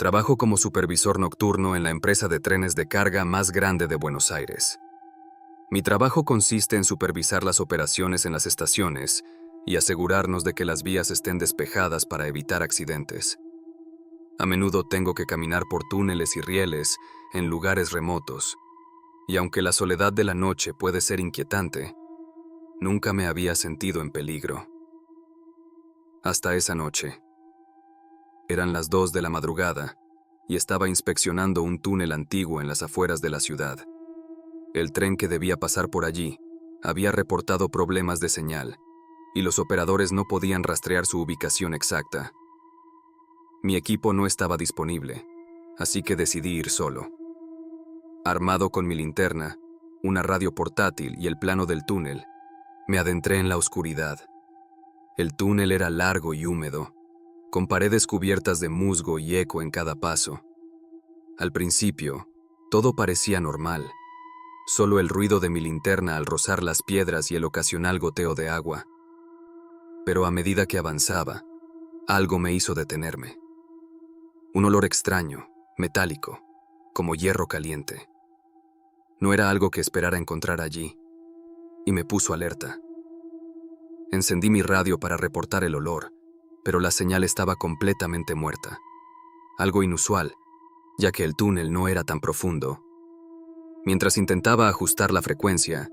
Trabajo como supervisor nocturno en la empresa de trenes de carga más grande de Buenos Aires. Mi trabajo consiste en supervisar las operaciones en las estaciones y asegurarnos de que las vías estén despejadas para evitar accidentes. A menudo tengo que caminar por túneles y rieles en lugares remotos, y aunque la soledad de la noche puede ser inquietante, nunca me había sentido en peligro. Hasta esa noche. Eran las 2 de la madrugada y estaba inspeccionando un túnel antiguo en las afueras de la ciudad. El tren que debía pasar por allí había reportado problemas de señal y los operadores no podían rastrear su ubicación exacta. Mi equipo no estaba disponible, así que decidí ir solo. Armado con mi linterna, una radio portátil y el plano del túnel, me adentré en la oscuridad. El túnel era largo y húmedo, con paredes cubiertas de musgo y eco en cada paso. Al principio, todo parecía normal, solo el ruido de mi linterna al rozar las piedras y el ocasional goteo de agua. Pero a medida que avanzaba, algo me hizo detenerme. Un olor extraño, metálico, como hierro caliente. No era algo que esperara encontrar allí, y me puso alerta. Encendí mi radio para reportar el olor, pero la señal estaba completamente muerta. Algo inusual, ya que el túnel no era tan profundo. Mientras intentaba ajustar la frecuencia,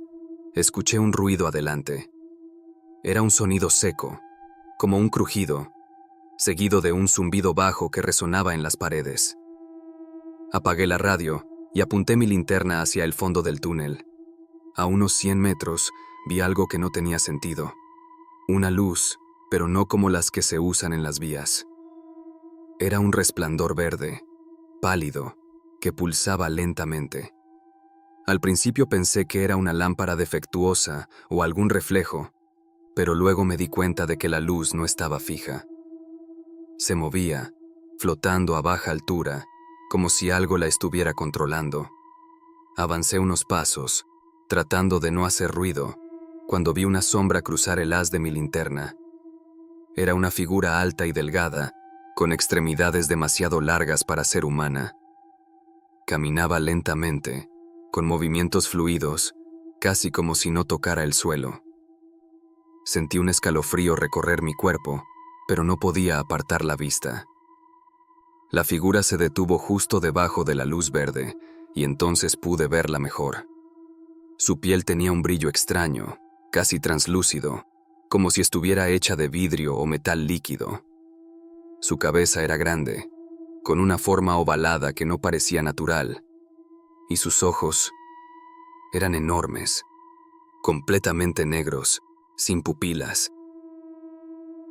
escuché un ruido adelante. Era un sonido seco, como un crujido, seguido de un zumbido bajo que resonaba en las paredes. Apagué la radio y apunté mi linterna hacia el fondo del túnel. A unos 100 metros vi algo que no tenía sentido. Una luz, pero no como las que se usan en las vías. Era un resplandor verde, pálido, que pulsaba lentamente. Al principio pensé que era una lámpara defectuosa o algún reflejo, pero luego me di cuenta de que la luz no estaba fija. Se movía, flotando a baja altura, como si algo la estuviera controlando. Avancé unos pasos, tratando de no hacer ruido, cuando vi una sombra cruzar el haz de mi linterna. Era una figura alta y delgada, con extremidades demasiado largas para ser humana. Caminaba lentamente, con movimientos fluidos, casi como si no tocara el suelo. Sentí un escalofrío recorrer mi cuerpo, pero no podía apartar la vista. La figura se detuvo justo debajo de la luz verde, y entonces pude verla mejor. Su piel tenía un brillo extraño, casi translúcido, como si estuviera hecha de vidrio o metal líquido. Su cabeza era grande, con una forma ovalada que no parecía natural, y sus ojos eran enormes, completamente negros, sin pupilas.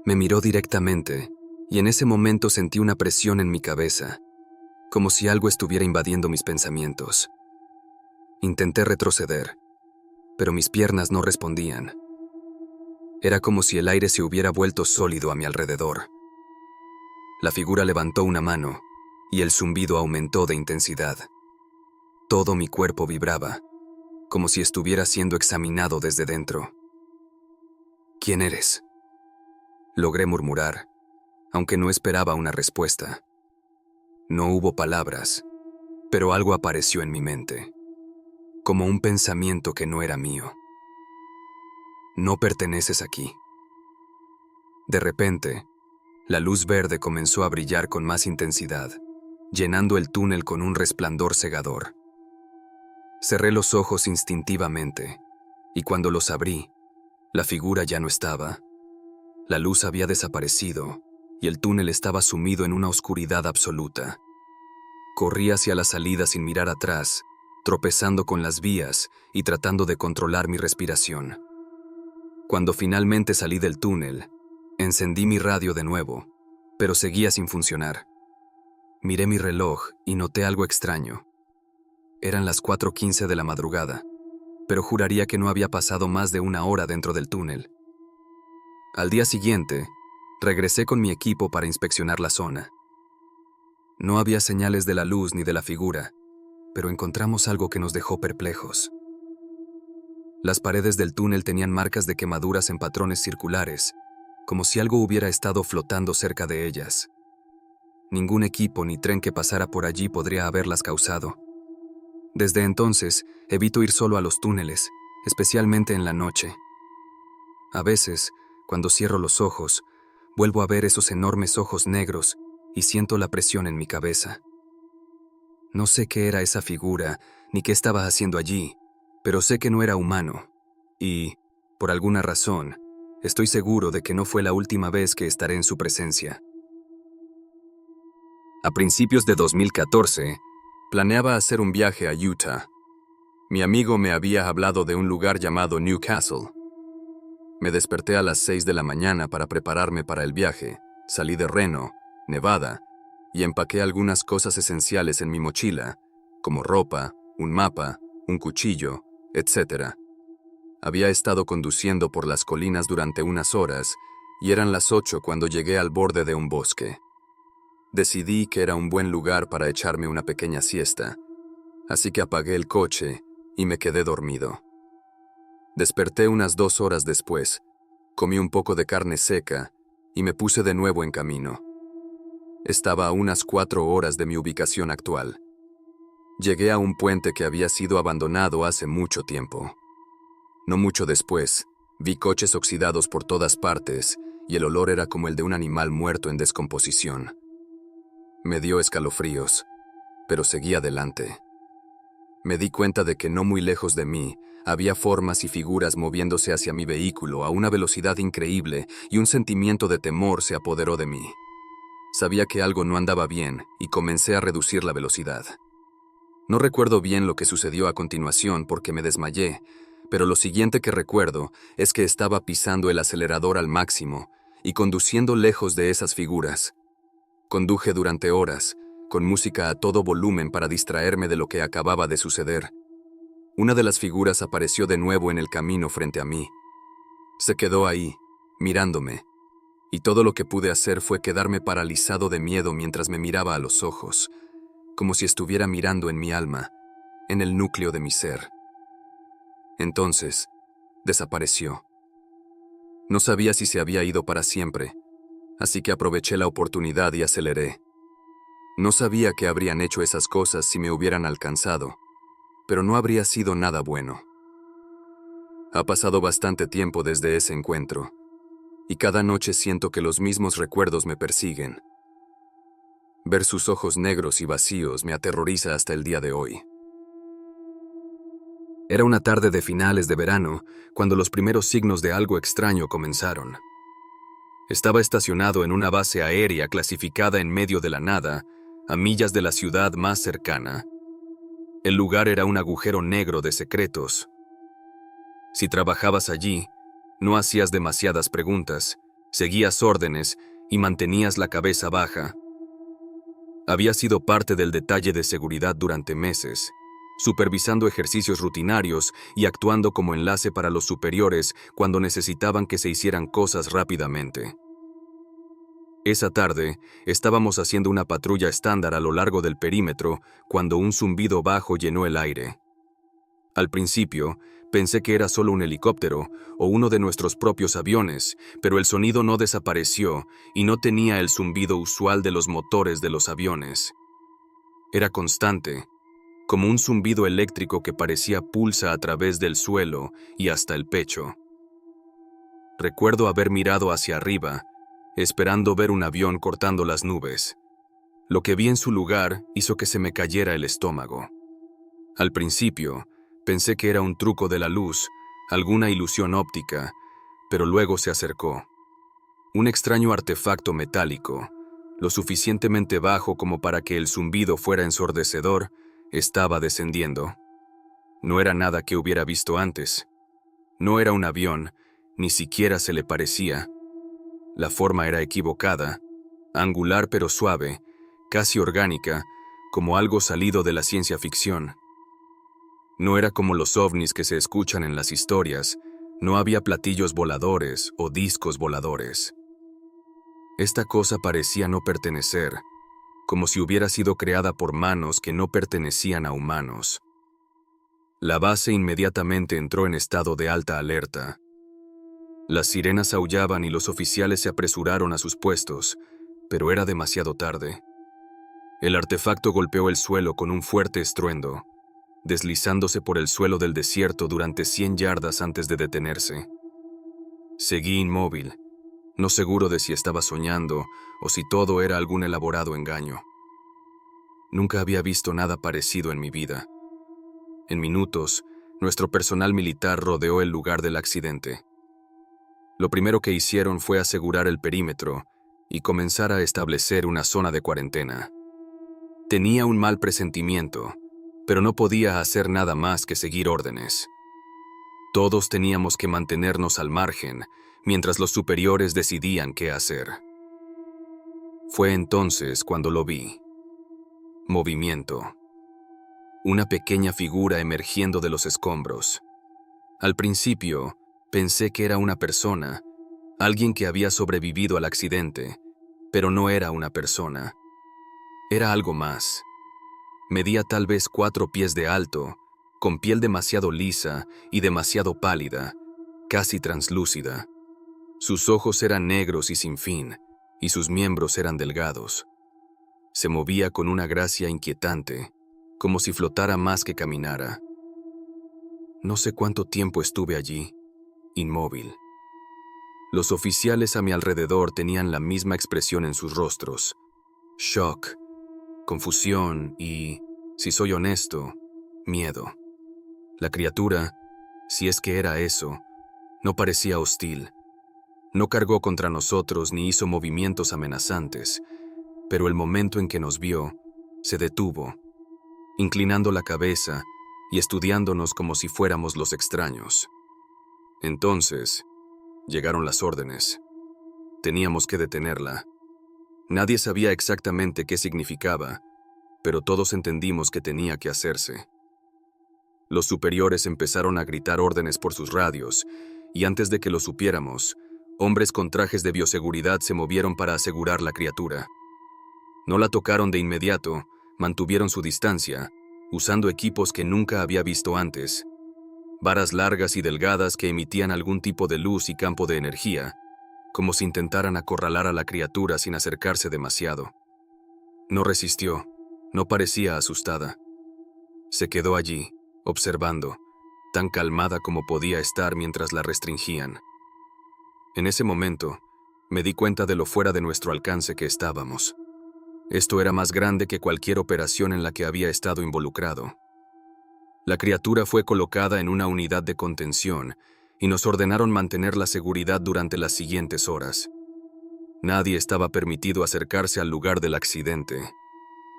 Me miró directamente, y en ese momento sentí una presión en mi cabeza, como si algo estuviera invadiendo mis pensamientos. Intenté retroceder, pero mis piernas no respondían. Era como si el aire se hubiera vuelto sólido a mi alrededor. La figura levantó una mano, y el zumbido aumentó de intensidad. Todo mi cuerpo vibraba, como si estuviera siendo examinado desde dentro. ¿Quién eres?, logré murmurar, aunque no esperaba una respuesta. No hubo palabras, pero algo apareció en mi mente, como un pensamiento que no era mío. No perteneces aquí. De repente, la luz verde comenzó a brillar con más intensidad, llenando el túnel con un resplandor cegador. Cerré los ojos instintivamente, y cuando los abrí, la figura ya no estaba. La luz había desaparecido, y el túnel estaba sumido en una oscuridad absoluta. Corrí hacia la salida sin mirar atrás, tropezando con las vías y tratando de controlar mi respiración. Cuando finalmente salí del túnel, encendí mi radio de nuevo, pero seguía sin funcionar. Miré mi reloj y noté algo extraño. Eran las 4:15 de la madrugada, pero juraría que no había pasado más de una hora dentro del túnel. Al día siguiente, regresé con mi equipo para inspeccionar la zona. No había señales de la luz ni de la figura, pero encontramos algo que nos dejó perplejos. Las paredes del túnel tenían marcas de quemaduras en patrones circulares, como si algo hubiera estado flotando cerca de ellas. Ningún equipo ni tren que pasara por allí podría haberlas causado. Desde entonces, evito ir solo a los túneles, especialmente en la noche. A veces, cuando cierro los ojos, vuelvo a ver esos enormes ojos negros y siento la presión en mi cabeza. No sé qué era esa figura, ni qué estaba haciendo allí, pero sé que no era humano. Y, por alguna razón, estoy seguro de que no fue la última vez que estaré en su presencia. A principios de 2014, planeaba hacer un viaje a Utah. Mi amigo me había hablado de un lugar llamado Newcastle. Me desperté a las 6 de la mañana para prepararme para el viaje, salí de Reno, Nevada, y empaqué algunas cosas esenciales en mi mochila, como ropa, un mapa, un cuchillo, etc. Había estado conduciendo por las colinas durante unas horas, y eran las 8 cuando llegué al borde de un bosque. Decidí que era un buen lugar para echarme una pequeña siesta, así que apagué el coche y me quedé dormido. Desperté unas 2 horas después, comí un poco de carne seca y me puse de nuevo en camino. Estaba a unas 4 horas de mi ubicación actual. Llegué a un puente que había sido abandonado hace mucho tiempo. No mucho después, vi coches oxidados por todas partes y el olor era como el de un animal muerto en descomposición. Me dio escalofríos, pero seguí adelante. Me di cuenta de que no muy lejos de mí había formas y figuras moviéndose hacia mi vehículo a una velocidad increíble y un sentimiento de temor se apoderó de mí. Sabía que algo no andaba bien y comencé a reducir la velocidad. No recuerdo bien lo que sucedió a continuación porque me desmayé, pero lo siguiente que recuerdo es que estaba pisando el acelerador al máximo y conduciendo lejos de esas figuras. Conduje durante horas, con música a todo volumen para distraerme de lo que acababa de suceder. Una de las figuras apareció de nuevo en el camino frente a mí. Se quedó ahí, mirándome, y todo lo que pude hacer fue quedarme paralizado de miedo mientras me miraba a los ojos, como si estuviera mirando en mi alma, en el núcleo de mi ser. Entonces, desapareció. No sabía si se había ido para siempre, así que aproveché la oportunidad y aceleré. No sabía que habrían hecho esas cosas si me hubieran alcanzado, pero no habría sido nada bueno. Ha pasado bastante tiempo desde ese encuentro, y cada noche siento que los mismos recuerdos me persiguen. Ver sus ojos negros y vacíos me aterroriza hasta el día de hoy. Era una tarde de finales de verano, cuando los primeros signos de algo extraño comenzaron. Estaba estacionado en una base aérea clasificada en medio de la nada, a millas de la ciudad más cercana. El lugar era un agujero negro de secretos. Si trabajabas allí, no hacías demasiadas preguntas, seguías órdenes y mantenías la cabeza baja. Había sido parte del detalle de seguridad durante meses, supervisando ejercicios rutinarios y actuando como enlace para los superiores cuando necesitaban que se hicieran cosas rápidamente. Esa tarde, estábamos haciendo una patrulla estándar a lo largo del perímetro cuando un zumbido bajo llenó el aire. Al principio, pensé que era solo un helicóptero o uno de nuestros propios aviones, pero el sonido no desapareció y no tenía el zumbido usual de los motores de los aviones. Era constante, como un zumbido eléctrico que parecía pulsa a través del suelo y hasta el pecho. Recuerdo haber mirado hacia arriba, esperando ver un avión cortando las nubes. Lo que vi en su lugar hizo que se me cayera el estómago. Al principio, pensé que era un truco de la luz, alguna ilusión óptica, pero luego se acercó. Un extraño artefacto metálico, lo suficientemente bajo como para que el zumbido fuera ensordecedor, estaba descendiendo. No era nada que hubiera visto antes. No era un avión, ni siquiera se le parecía. La forma era equivocada, angular pero suave, casi orgánica, como algo salido de la ciencia ficción. No era como los ovnis que se escuchan en las historias, no había platillos voladores o discos voladores. Esta cosa parecía no pertenecer, como si hubiera sido creada por manos que no pertenecían a humanos. La base inmediatamente entró en estado de alta alerta. Las sirenas aullaban y los oficiales se apresuraron a sus puestos, pero era demasiado tarde. El artefacto golpeó el suelo con un fuerte estruendo, deslizándose por el suelo del desierto durante 100 yardas antes de detenerse. Seguí inmóvil, no seguro de si estaba soñando o si todo era algún elaborado engaño. Nunca había visto nada parecido en mi vida. En minutos, nuestro personal militar rodeó el lugar del accidente. Lo primero que hicieron fue asegurar el perímetro y comenzar a establecer una zona de cuarentena. Tenía un mal presentimiento, pero no podía hacer nada más que seguir órdenes. Todos teníamos que mantenernos al margen, mientras los superiores decidían qué hacer. Fue entonces cuando lo vi. Movimiento. Una pequeña figura emergiendo de los escombros. Al principio, pensé que era una persona, alguien que había sobrevivido al accidente, pero no era una persona. Era algo más. Medía tal vez 4 pies de alto, con piel demasiado lisa y demasiado pálida, casi translúcida. Sus ojos eran negros y sin fin, y sus miembros eran delgados. Se movía con una gracia inquietante, como si flotara más que caminara. No sé cuánto tiempo estuve allí, inmóvil. Los oficiales a mi alrededor tenían la misma expresión en sus rostros: shock, confusión y, si soy honesto, miedo. La criatura, si es que era eso, no parecía hostil. No cargó contra nosotros ni hizo movimientos amenazantes, pero el momento en que nos vio, se detuvo, inclinando la cabeza y estudiándonos como si fuéramos los extraños. Entonces, llegaron las órdenes. Teníamos que detenerla. Nadie sabía exactamente qué significaba, pero todos entendimos que tenía que hacerse. Los superiores empezaron a gritar órdenes por sus radios, y antes de que lo supiéramos, hombres con trajes de bioseguridad se movieron para asegurar la criatura. No la tocaron de inmediato, mantuvieron su distancia, usando equipos que nunca había visto antes, varas largas y delgadas que emitían algún tipo de luz y campo de energía, como si intentaran acorralar a la criatura sin acercarse demasiado. No resistió, no parecía asustada. Se quedó allí, observando, tan calmada como podía estar mientras la restringían. En ese momento, me di cuenta de lo fuera de nuestro alcance que estábamos. Esto era más grande que cualquier operación en la que había estado involucrado. La criatura fue colocada en una unidad de contención y nos ordenaron mantener la seguridad durante las siguientes horas. Nadie estaba permitido acercarse al lugar del accidente,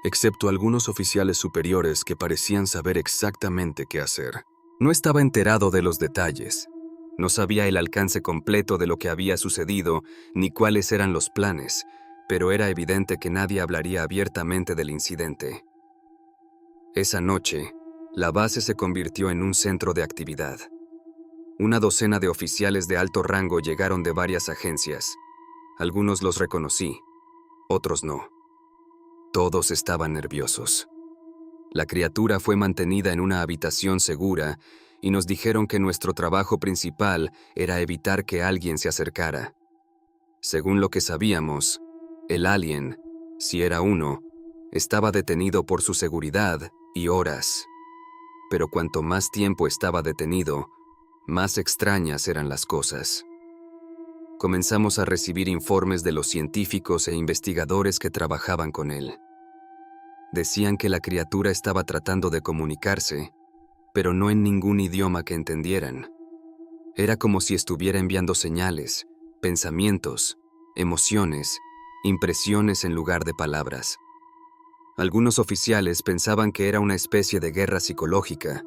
excepto algunos oficiales superiores que parecían saber exactamente qué hacer. No estaba enterado de los detalles. No sabía el alcance completo de lo que había sucedido ni cuáles eran los planes, pero era evidente que nadie hablaría abiertamente del incidente. Esa noche, la base se convirtió en un centro de actividad. Una docena de oficiales de alto rango llegaron de varias agencias. Algunos los reconocí, otros no. Todos estaban nerviosos. La criatura fue mantenida en una habitación segura y nos dijeron que nuestro trabajo principal era evitar que alguien se acercara. Según lo que sabíamos, el alien, si era uno, estaba detenido por su seguridad y horas. Pero cuanto más tiempo estaba detenido, más extrañas eran las cosas. Comenzamos a recibir informes de los científicos e investigadores que trabajaban con él. Decían que la criatura estaba tratando de comunicarse, pero no en ningún idioma que entendieran. Era como si estuviera enviando señales, pensamientos, emociones, impresiones en lugar de palabras. Algunos oficiales pensaban que era una especie de guerra psicológica,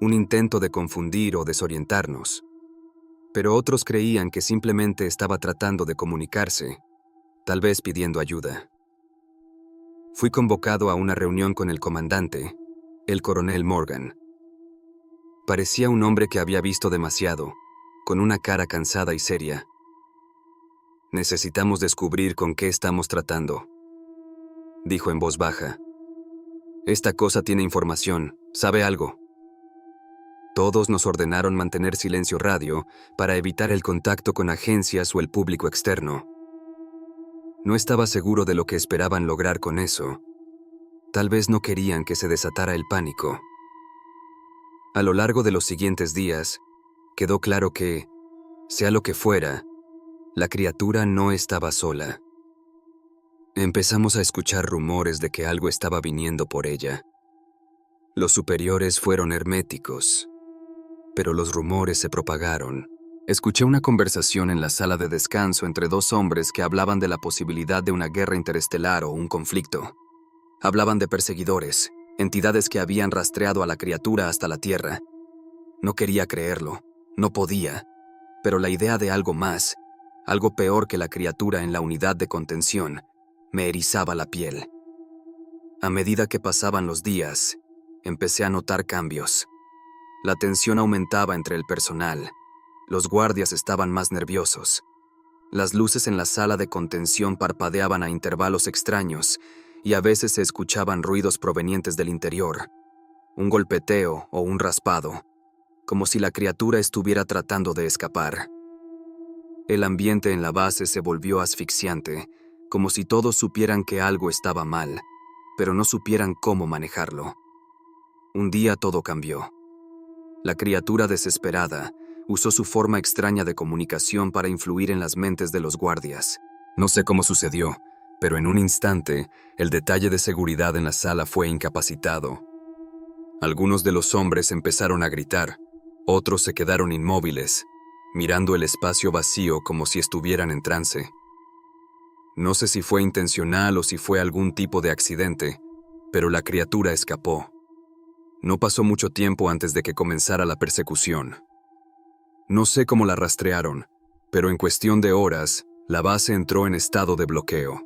un intento de confundir o desorientarnos. Pero otros creían que simplemente estaba tratando de comunicarse, tal vez pidiendo ayuda. Fui convocado a una reunión con el comandante, el coronel Morgan. Parecía un hombre que había visto demasiado, con una cara cansada y seria. «Necesitamos descubrir con qué estamos tratando», dijo en voz baja. «Esta cosa tiene información, sabe algo». Todos nos ordenaron mantener silencio radio para evitar el contacto con agencias o el público externo. No estaba seguro de lo que esperaban lograr con eso, Tal vez no querían que se desatara el pánico. A lo largo de los siguientes días, quedó claro que, sea lo que fuera, la criatura no estaba sola. Empezamos a escuchar rumores de que algo estaba viniendo por ella. Los superiores fueron herméticos, pero los rumores se propagaron. Escuché una conversación en la sala de descanso entre dos hombres que hablaban de la posibilidad de una guerra interestelar o un conflicto. Hablaban de perseguidores, entidades que habían rastreado a la criatura hasta la Tierra. No quería creerlo, no podía, pero la idea de algo más, algo peor que la criatura en la unidad de contención, me erizaba la piel. A medida que pasaban los días, empecé a notar cambios. La tensión aumentaba entre el personal. Los guardias estaban más nerviosos. Las luces en la sala de contención parpadeaban a intervalos extraños y a veces se escuchaban ruidos provenientes del interior. Un golpeteo o un raspado, como si la criatura estuviera tratando de escapar. El ambiente en la base se volvió asfixiante, como si todos supieran que algo estaba mal, pero no supieran cómo manejarlo. Un día todo cambió. La criatura desesperada usó su forma extraña de comunicación para influir en las mentes de los guardias. No sé cómo sucedió, pero en un instante, el detalle de seguridad en la sala fue incapacitado. Algunos de los hombres empezaron a gritar, otros se quedaron inmóviles, mirando el espacio vacío como si estuvieran en trance. No sé si fue intencional o si fue algún tipo de accidente, pero la criatura escapó. No pasó mucho tiempo antes de que comenzara la persecución. No sé cómo la rastrearon, pero en cuestión de horas, la base entró en estado de bloqueo.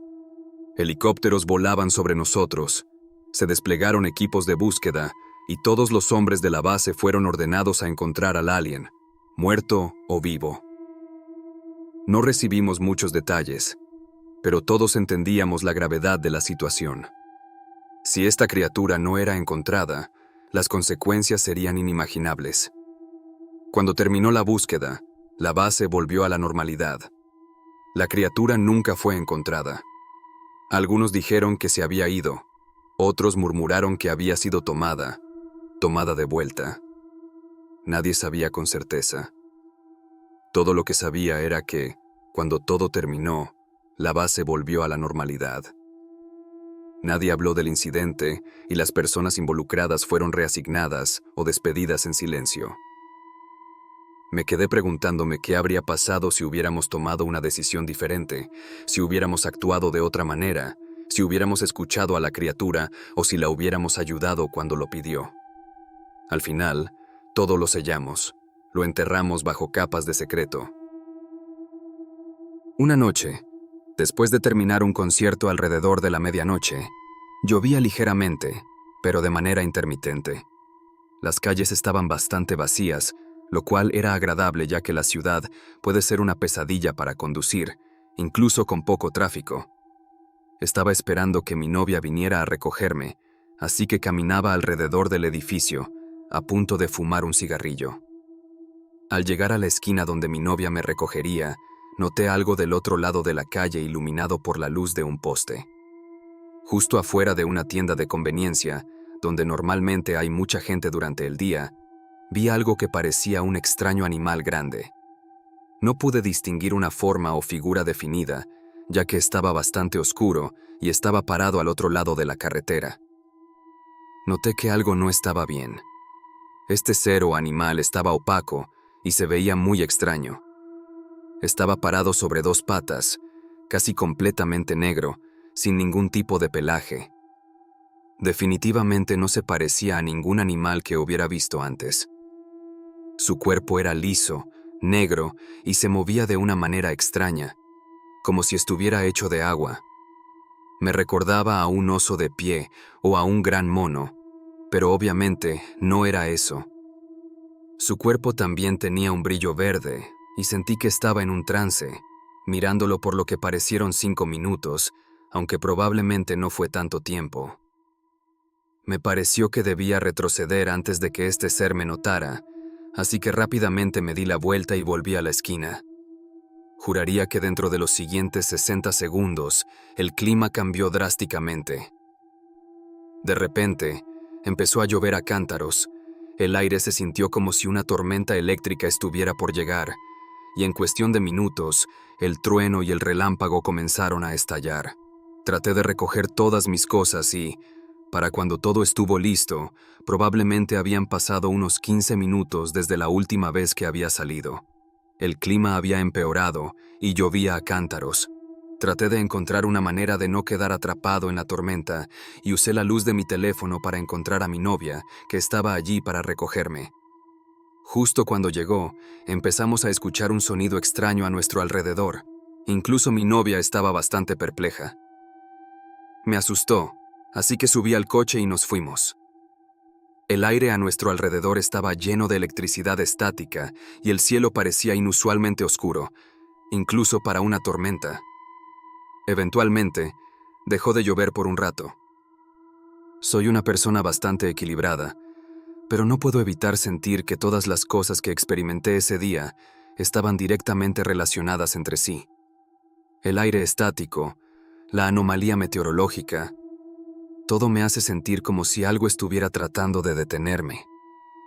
Helicópteros volaban sobre nosotros, se desplegaron equipos de búsqueda y todos los hombres de la base fueron ordenados a encontrar al alien, muerto o vivo. No recibimos muchos detalles, pero todos entendíamos la gravedad de la situación. Si esta criatura no era encontrada, las consecuencias serían inimaginables. Cuando terminó la búsqueda, la base volvió a la normalidad. La criatura nunca fue encontrada. Algunos dijeron que se había ido, otros murmuraron que había sido tomada de vuelta. Nadie sabía con certeza. Todo lo que sabía era que, cuando todo terminó, la base volvió a la normalidad. Nadie habló del incidente y las personas involucradas fueron reasignadas o despedidas en silencio. Me quedé preguntándome qué habría pasado si hubiéramos tomado una decisión diferente, si hubiéramos actuado de otra manera, si hubiéramos escuchado a la criatura o si la hubiéramos ayudado cuando lo pidió. Al final, todo lo sellamos, lo enterramos bajo capas de secreto. Una noche, después de terminar un concierto alrededor de la medianoche, llovía ligeramente, pero de manera intermitente. Las calles estaban bastante vacías, lo cual era agradable ya que la ciudad puede ser una pesadilla para conducir, incluso con poco tráfico. Estaba esperando que mi novia viniera a recogerme, así que caminaba alrededor del edificio, a punto de fumar un cigarrillo. Al llegar a la esquina donde mi novia me recogería, noté algo del otro lado de la calle iluminado por la luz de un poste. Justo afuera de una tienda de conveniencia, donde normalmente hay mucha gente durante el día, vi algo que parecía un extraño animal grande. No pude distinguir una forma o figura definida, ya que estaba bastante oscuro y estaba parado al otro lado de la carretera. Noté que algo no estaba bien. Este ser o animal estaba opaco y se veía muy extraño. Estaba parado sobre dos patas, casi completamente negro, sin ningún tipo de pelaje. Definitivamente no se parecía a ningún animal que hubiera visto antes. Su cuerpo era liso, negro y se movía de una manera extraña, como si estuviera hecho de agua. Me recordaba a un oso de pie o a un gran mono, pero obviamente no era eso. Su cuerpo también tenía un brillo verde y sentí que estaba en un trance, mirándolo por lo que parecieron 5 minutos, aunque probablemente no fue tanto tiempo. Me pareció que debía retroceder antes de que este ser me notara, así que rápidamente me di la vuelta y volví a la esquina. Juraría que dentro de los siguientes 60 segundos, el clima cambió drásticamente. De repente, empezó a llover a cántaros. El aire se sintió como si una tormenta eléctrica estuviera por llegar, y en cuestión de minutos, el trueno y el relámpago comenzaron a estallar. Traté de recoger todas mis cosas y, para cuando todo estuvo listo, probablemente habían pasado unos 15 minutos desde la última vez que había salido. El clima había empeorado y llovía a cántaros. Traté de encontrar una manera de no quedar atrapado en la tormenta y usé la luz de mi teléfono para encontrar a mi novia, que estaba allí para recogerme. Justo cuando llegó, empezamos a escuchar un sonido extraño a nuestro alrededor. Incluso mi novia estaba bastante perpleja. Me asustó, así que subí al coche y nos fuimos. El aire a nuestro alrededor estaba lleno de electricidad estática y el cielo parecía inusualmente oscuro, incluso para una tormenta. Eventualmente, dejó de llover por un rato. Soy una persona bastante equilibrada, pero no puedo evitar sentir que todas las cosas que experimenté ese día estaban directamente relacionadas entre sí. El aire estático, la anomalía meteorológica, todo me hace sentir como si algo estuviera tratando de detenerme.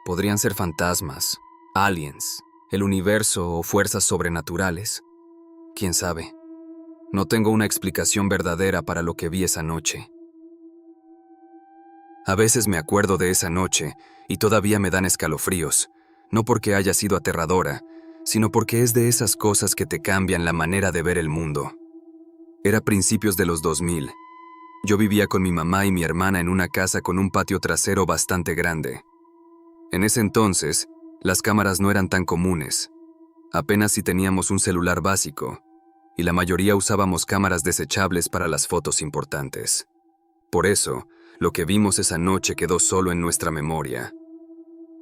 Podrían ser fantasmas, aliens, el universo o fuerzas sobrenaturales. ¿Quién sabe? No tengo una explicación verdadera para lo que vi esa noche. A veces me acuerdo de esa noche y todavía me dan escalofríos, no porque haya sido aterradora, sino porque es de esas cosas que te cambian la manera de ver el mundo. Era principios de los 2000. Yo vivía con mi mamá y mi hermana en una casa con un patio trasero bastante grande. En ese entonces, las cámaras no eran tan comunes. Apenas si teníamos un celular básico, y la mayoría usábamos cámaras desechables para las fotos importantes. Por eso, lo que vimos esa noche quedó solo en nuestra memoria.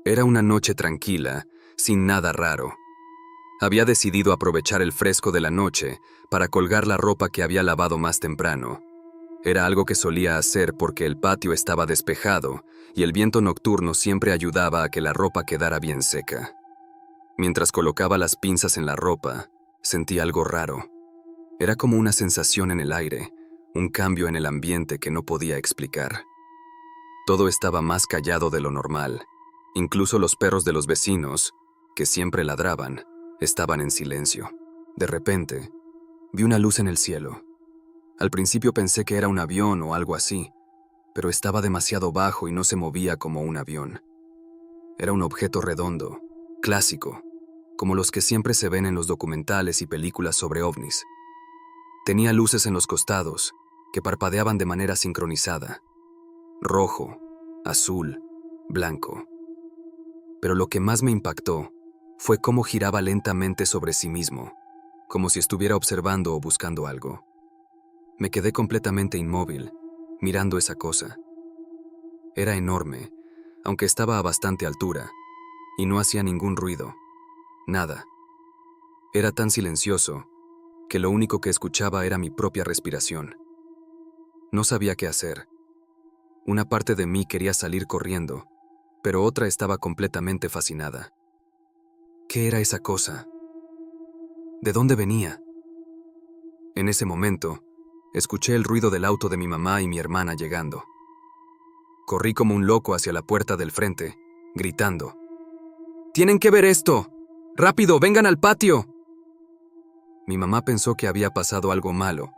Era una noche tranquila, sin nada raro. Había decidido aprovechar el fresco de la noche para colgar la ropa que había lavado más temprano. Era algo que solía hacer porque el patio estaba despejado y el viento nocturno siempre ayudaba a que la ropa quedara bien seca. Mientras colocaba las pinzas en la ropa, sentí algo raro. Era como una sensación en el aire, un cambio en el ambiente que no podía explicar. Todo estaba más callado de lo normal. Incluso los perros de los vecinos, que siempre ladraban, estaban en silencio. De repente, vi una luz en el cielo. Al principio pensé que era un avión o algo así, pero estaba demasiado bajo y no se movía como un avión. Era un objeto redondo, clásico, como los que siempre se ven en los documentales y películas sobre ovnis. Tenía luces en los costados, que parpadeaban de manera sincronizada. Rojo, azul, blanco. Pero lo que más me impactó fue cómo giraba lentamente sobre sí mismo, como si estuviera observando o buscando algo. Me quedé completamente inmóvil, mirando esa cosa. Era enorme, aunque estaba a bastante altura, y no hacía ningún ruido. Nada. Era tan silencioso que lo único que escuchaba era mi propia respiración. No sabía qué hacer. Una parte de mí quería salir corriendo, pero otra estaba completamente fascinada. ¿Qué era esa cosa? ¿De dónde venía? En ese momento, escuché el ruido del auto de mi mamá y mi hermana llegando. Corrí como un loco hacia la puerta del frente, gritando: ¡Tienen que ver esto! ¡Rápido, vengan al patio! Mi mamá pensó que había pasado algo malo,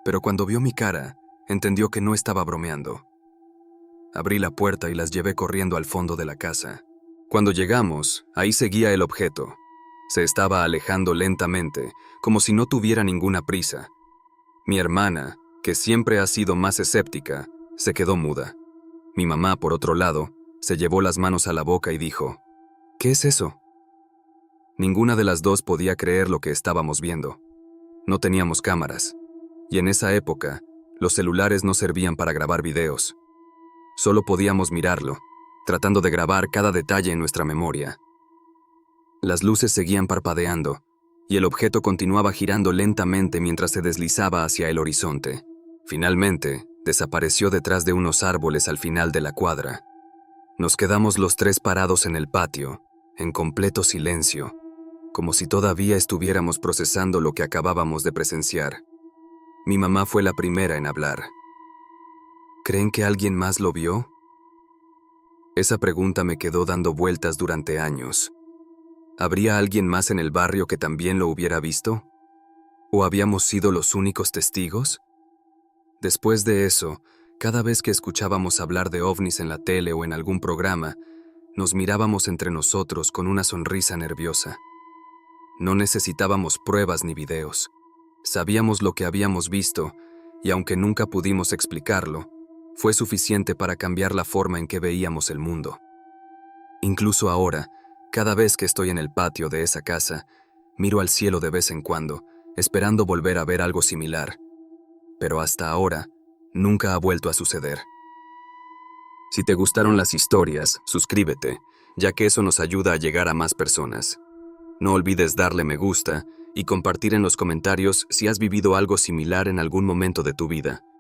pero cuando vio mi cara, entendió que no estaba bromeando. Abrí la puerta y las llevé corriendo al fondo de la casa. Cuando llegamos, ahí seguía el objeto. Se estaba alejando lentamente, como si no tuviera ninguna prisa. Mi hermana, que siempre ha sido más escéptica, se quedó muda. Mi mamá, por otro lado, se llevó las manos a la boca y dijo: ¿Qué es eso? Ninguna de las dos podía creer lo que estábamos viendo. No teníamos cámaras, y en esa época, los celulares no servían para grabar videos. Solo podíamos mirarlo, tratando de grabar cada detalle en nuestra memoria. Las luces seguían parpadeando, y el objeto continuaba girando lentamente mientras se deslizaba hacia el horizonte. Finalmente, desapareció detrás de unos árboles al final de la cuadra. Nos quedamos los tres parados en el patio, en completo silencio, como si todavía estuviéramos procesando lo que acabábamos de presenciar. Mi mamá fue la primera en hablar. ¿Creen que alguien más lo vio? Esa pregunta me quedó dando vueltas durante años. ¿Habría alguien más en el barrio que también lo hubiera visto? ¿O habíamos sido los únicos testigos? Después de eso, cada vez que escuchábamos hablar de ovnis en la tele o en algún programa, nos mirábamos entre nosotros con una sonrisa nerviosa. No necesitábamos pruebas ni videos. Sabíamos lo que habíamos visto, y aunque nunca pudimos explicarlo, fue suficiente para cambiar la forma en que veíamos el mundo. Incluso ahora, cada vez que estoy en el patio de esa casa, miro al cielo de vez en cuando, esperando volver a ver algo similar. Pero hasta ahora, nunca ha vuelto a suceder. Si te gustaron las historias, suscríbete, ya que eso nos ayuda a llegar a más personas. No olvides darle me gusta y compartir en los comentarios si has vivido algo similar en algún momento de tu vida.